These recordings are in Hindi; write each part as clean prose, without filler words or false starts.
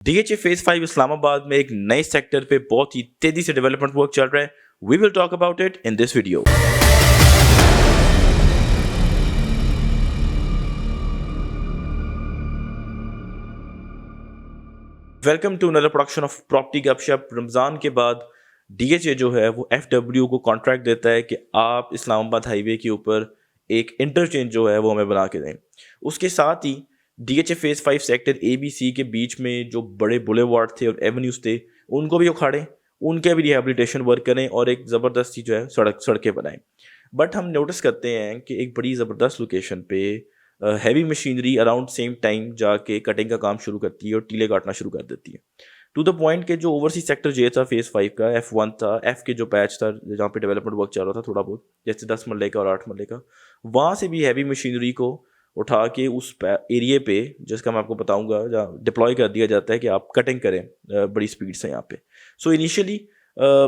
डीएचए फेज 5 इस्लामाबाद में एक नए सेक्टर पे बहुत ही तेजी से डेवलपमेंट वर्क चल रहा है। We will talk about it in this video. Welcome to another production of property Gupshup. Ramzan के बाद डीएचए जो है वो एफडब्ल्यू को कॉन्ट्रैक्ट देता है कि आप इस्लामाबाद हाईवे के ऊपर एक इंटरचेंज जो है वो हमें बना के दें। उसके साथ ही डीएचए फेज 5 सेक्टर ABC के बीच में जो बड़े बुलेवार्ड थे और एवेन्यूज थे उनको भी उखाड़ें, उनके भी रिहेबिलिटेशन वर्क करें और एक ज़बरदस्ती जो है सड़कें बनाएं। बट हम नोटिस करते हैं कि एक बड़ी ज़बरदस्त लोकेशन पे heavy machinery around same time जाके कटिंग का काम शुरू करती है और टीले काटना शुरू कर देती है, टू द पॉइंट के जो ओवरसीज सेक्टर जे था फेज 5 का F1 था, F के जो पैच था जहाँ पे डेवलपमेंट वर्क चल रहा था थोड़ा बहुत, जैसे 10 मरले का और 8 मरले का, वहाँ से भी हैवी मशीनरी को उठा के उस एरिए पे, जिसका मैं आपको बताऊंगा, जहाँ डिप्लॉय कर दिया जाता है कि आप कटिंग करें बड़ी स्पीड से यहाँ पे। सो इनिशियली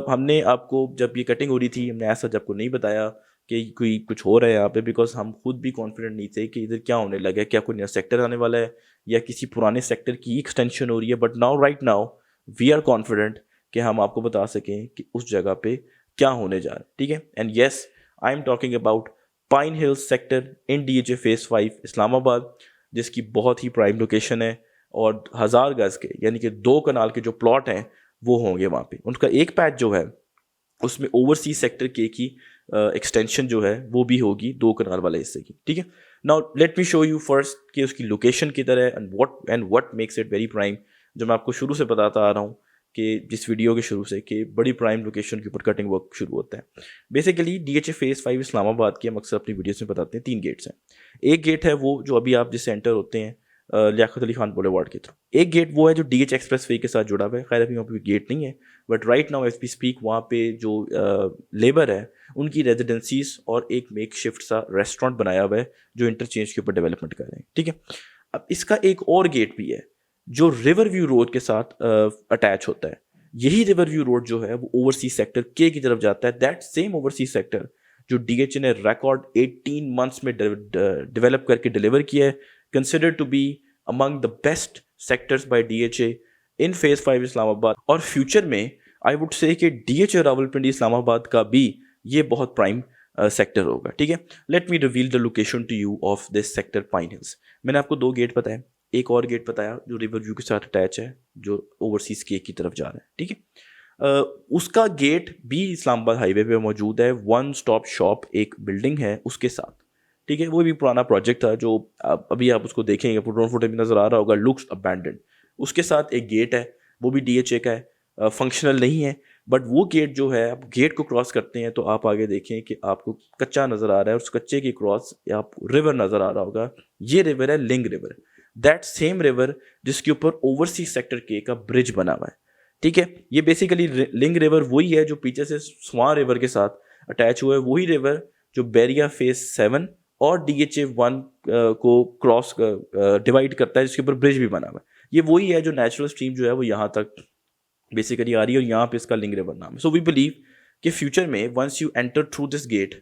हमने आपको जब ये कटिंग हो रही थी हमने ऐसा आपको नहीं बताया कि कोई कुछ हो रहा है यहाँ पे, बिकॉज हम खुद भी कॉन्फिडेंट नहीं थे कि इधर क्या होने लगा है, क्या कोई नया सेक्टर आने वाला है या किसी पुराने सेक्टर की एक्सटेंशन हो रही है। But now right now we are confident कि हम आपको बता सकें कि उस जगह पे क्या होने जा रहा है। ठीक है, and yes I am talking about pine hills sector in DHA phase 5 Islamabad, जिसकी बहुत ही प्राइम लोकेशन है और 1000 गज के यानी कि 2 कनाल के जो प्लॉट हैं वो होंगे वहाँ पे। उनका एक पैच जो है उसमें ओवरसीज सेक्टर के की एक्सटेंशन जो है वो भी होगी 2 कनाल वाले हिस्से की। ठीक है, now let me show you first कि उसकी लोकेशन किधर है and what makes it very prime, जो मैं आपको शुरू से बताता आ रहा हूँ कि जिस वीडियो के शुरू से कि बड़ी प्राइम लोकेशन के ऊपर कटिंग वर्क शुरू होता है। बेसिकली डीएचए फेज 5 इस्लामाबाद की हम अक्सर अपनी वीडियोस में बताते हैं 3 गेट्स हैं। एक गेट है वो जो अभी आप जिससे एंटर होते हैं लियाकत अली खान बुलेवार्ड के थ्रू। एक गेट वो है जो डीएच एक्सप्रेस वे के साथ जुड़ा हुआ है, खैर अभी वहाँ पे गेट नहीं है, but right now as we speak वहाँ पे जो लेबर है उनकी रेजिडेंसीज और एक मेक शिफ्ट सा रेस्टोरेंट बनाया हुआ है जो इंटरचेंज के ऊपर डेवलपमेंट कर रहे हैं। ठीक है, अब इसका एक और गेट भी है जो रिवर व्यू रोड के साथ अटैच होता है। यही रिवर व्यू रोड जो है वो ओवरसीज सेक्टर के की तरफ जाता है। दैट सेम ओवरसीज सेक्टर जो डीएचए ने रिकॉर्ड 18 मंथ्स में डेवलप करके डिलीवर किया है, considered to be among the best sectors by DHA in phase 5 Islamabad. और फ्यूचर में आई वुड से कि DHA रावलपिंडी इस्लामाबाद का भी ये बहुत प्राइम सेक्टर होगा। ठीक है, let me reveal the location to you of this sector Pine Hills. मैंने आपको 2 गेट बताया, एक और गेट बताया जो रिवर व्यू के साथ अटैच है जो ओवरसीज के की तरफ जा रहा है। ठीक है, उसका गेट भी इस्लामाबाद हाईवे पे मौजूद है। 1 स्टॉप शॉप एक बिल्डिंग है उसके साथ। ठीक है, वो भी पुराना प्रोजेक्ट था जो अभी आप उसको देखेंगे, ड्रोन फुटेज में नजर आ रहा होगा, लुक्स अबैंडन्ड। उसके साथ एक गेट है वो भी डीएचए का है, फंक्शनल नहीं है, बट वो गेट जो है आप गेट को क्रॉस करते हैं तो आप आगे देखें कि आपको कच्चा नजर आ रहा है, उस कच्चे के क्रॉस आप रिवर नजर आ रहा होगा। ये रिवर है लिंग रिवर, दैट सेम रिवर जिसके ऊपर ओवरसीज सेक्टर के का ब्रिज बना हुआ है। ठीक है, ये बेसिकली लिंग रिवर वही है जो पीछे से स्वां रिवर के साथ अटैच हुआ है, वही रिवर जो बैरिया फेज 7 और डीएचए 1 को क्रॉस डिवाइड करता है, जिसके ऊपर ब्रिज भी बना हुआ है। ये वही है जो नेचुरल स्ट्रीम जो है वो यहाँ तक बेसिकली आ रही है और यहाँ पे इसका लिंग रिवर नाम है। सो वी बिलीव कि फ्यूचर में once you enter through this gate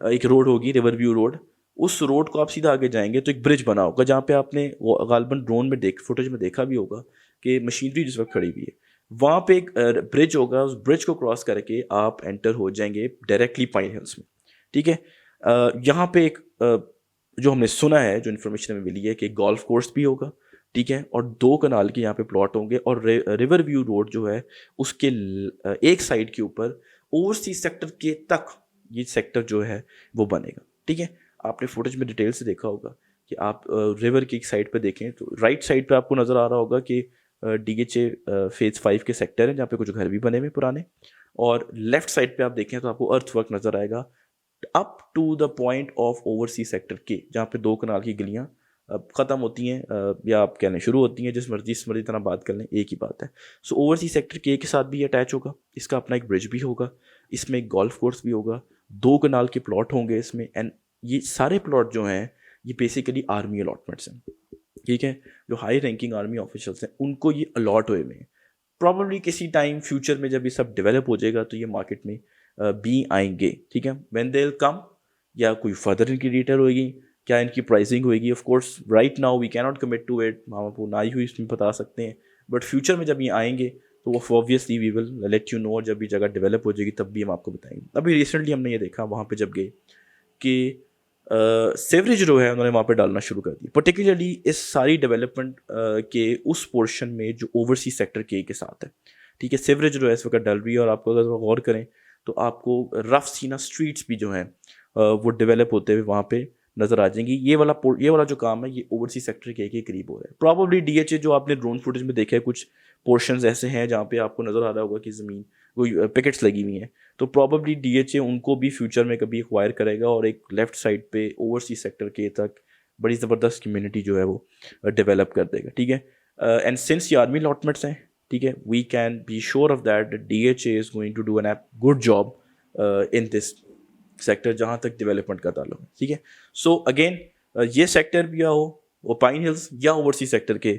एक रोड होगी, रिवर व्यू रोड, उस रोड को आप सीधा आगे जाएंगे तो एक ब्रिज बना होगा जहाँ पे आपने गालबन ड्रोन में फुटेज में देखा भी होगा कि मशीनरी जिस वक्त खड़ी हुई है, वहाँ पे एक ब्रिज होगा। उस ब्रिज को क्रॉस करके आप एंटर हो जाएंगे डायरेक्टली पाइन हिल्स में। ठीक है, यहाँ पे एक जो हमने सुना है, जो इन्फॉर्मेशन हमें मिली है कि गोल्फ कोर्स भी होगा। ठीक है, और 2 कनाल के यहाँ पे प्लॉट होंगे और रिवर व्यू रोड जो है उसके एक साइड के ऊपर ओवरसीज सेक्टर के तक ये सेक्टर जो है वो बनेगा। ठीक है, आपने फुटेज में डिटेल से देखा होगा कि आप रिवर की एक साइड पे देखें तो राइट साइड पे आपको नज़र आ रहा होगा कि डीएचए फेज 5 के सेक्टर हैं जहाँ पे कुछ घर भी बने हुए पुराने, और लेफ्ट साइड पे आप देखें तो आपको अर्थ वर्क नज़र आएगा up to the point of overseas sector के, जहाँ पे 2 कनाल की गलियाँ ख़त्म होती हैं या आप कहने शुरू होती हैं, जिस मर्जी तरह बात कर लें एक ही बात है। सो ओवरसीज सेक्टर के साथ भी अटैच होगा, इसका अपना एक ब्रिज भी होगा, इसमें एक गोल्फ कोर्स भी होगा, 2 कनाल के प्लॉट होंगे इसमें, एंड ये सारे प्लॉट जो हैं ये बेसिकली आर्मी अलॉटमेंट्स हैं। ठीक है, जो हाई रैंकिंग आर्मी ऑफिशियल्स हैं उनको ये अलॉट हुए हैं। प्रॉब्लली किसी टाइम फ्यूचर में जब ये सब डेवलप हो जाएगा तो ये मार्केट में भी आएंगे। ठीक है, व्हेन दे विल कम, या कोई फर्दर इनकी डिटेल होगी, क्या इनकी प्राइसिंग होगी। Of course right now we can not commit to it, हम आपको ना ही हुई इसमें बता सकते हैं, बट फ्यूचर में जब ये आएंगे तो obviously we will let you know, और जब भी जगह डेवलप हो जाएगी तब भी हम आपको बताएंगे। अभी रिसेंटली हमने ये देखा वहाँ पे जब गए कि सेवरेज जो है उन्होंने वहाँ पे डालना शुरू कर दिया, पर्टिकुलरली इस सारी डेवलपमेंट के उस पोर्शन में जो ओवरसीज सेक्टर के साथ है। ठीक है, सेवरेज जो है इस वक्त डल रही है, और आपको अगर गौर करें तो आपको रफ सीना स्ट्रीट्स भी जो हैं वो डेवलप होते हुए वहाँ पे नज़र आ जाएंगी। ये वाला जो काम है ये ओवरसीज सेक्टर के करीब हो रहा है। प्रॉबली डीएचए जो आपने ड्रोन फुटेज में देखा है, कुछ पोर्शंस ऐसे हैं जहाँ पे आपको नज़र आ रहा होगा कि ज़मीन वो पिकेट्स लगी हुई हैं, तो प्रॉबली डीएचए उनको भी फ्यूचर में कभी एक्वायर करेगा और एक लेफ्ट साइड पे ओवरसीज सेक्टर के तक बड़ी ज़बरदस्त कम्युनिटी जो है वो डेवलप कर देगा। ठीक है, एंड सिंस ये आर्मी अलॉटमेंट्स हैं, ठीक है, we can be sure of that DHA is going to do an good job in this sector जहाँ तक डेवलपमेंट का ताल्लुक है। ठीक है, सो अगेन ये सेक्टर भी हो वो पाइन हिल्स या ओवरसीज सेक्टर के,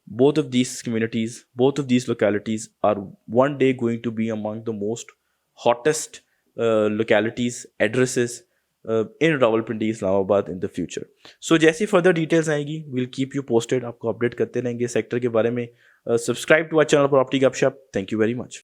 both of these communities, both of these localities are one day going to be among the most hottest localities, addresses in Rawalpindi, Islamabad in the future. So जैसी further details आएगी we'll keep you posted, आपको अपडेट करते रहेंगे सेक्टर के बारे में। Subscribe to our channel property Gupshup. Thank you very much.